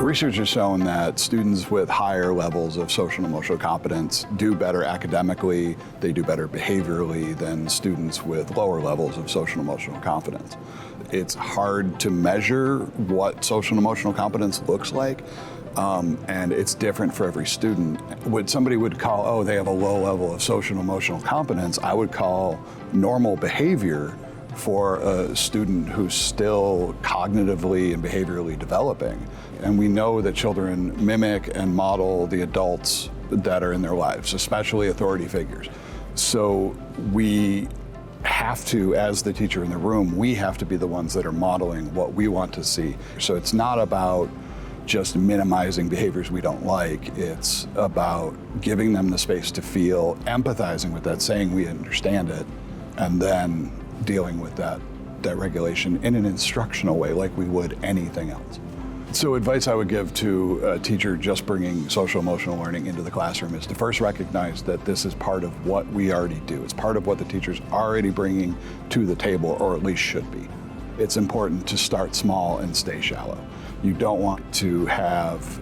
Research has shown that students with higher levels of social and emotional competence do better academically, they do better behaviorally than students with lower levels of social and emotional competence. It's hard to measure what social and emotional competence looks like, and it's different for every student. What somebody would call, oh, they have a low level of social and emotional competence, I would call normal behavior for a student who's still cognitively and behaviorally developing. And we know that children mimic and model the adults that are in their lives, especially authority figures. So we have to, as the teacher in the room, we have to be the ones that are modeling what we want to see. So it's not about just minimizing behaviors we don't like. It's about giving them the space to feel, empathizing with that, saying we understand it, and then dealing with that regulation in an instructional way like we would anything else. So advice I would give to a teacher just bringing social emotional learning into the classroom is to first recognize that this is part of what we already do. It's part of what the teacher's already bringing to the table, or at least should be. It's important to start small and stay shallow. You don't want to have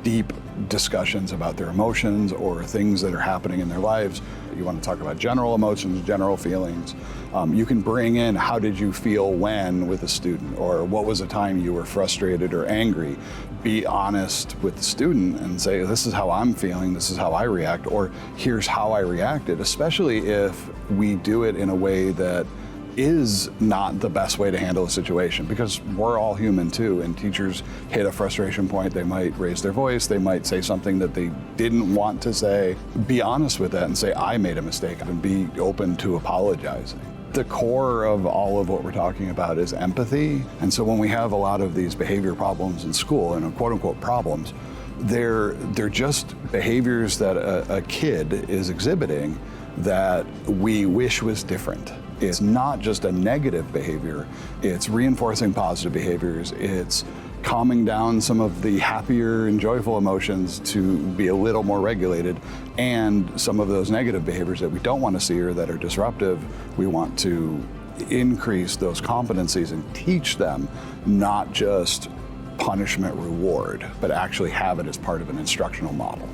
deep discussions about their emotions or things that are happening in their lives. You want to talk about general emotions, general feelings. You can bring in how did you feel when with a student, or what was a time you were frustrated or angry. Be honest with the student and say, this is how I'm feeling, this is how I react, or here's how I reacted, especially if we do it in a way that is not the best way to handle a situation, because we're all human too, and teachers hit a frustration point. They might raise their voice, they might say something that they didn't want to say. Be honest with that and say, I made a mistake, and be open to apologizing. The core of all of what we're talking about is empathy, and so when we have a lot of these behavior problems in school, and quote-unquote problems, they're just behaviors that a kid is exhibiting that we wish was different. It's not just a negative behavior, it's reinforcing positive behaviors, it's calming down some of the happier and joyful emotions to be a little more regulated, and some of those negative behaviors that we don't want to see or that are disruptive, we want to increase those competencies and teach them, not just punishment reward, but actually have it as part of an instructional model.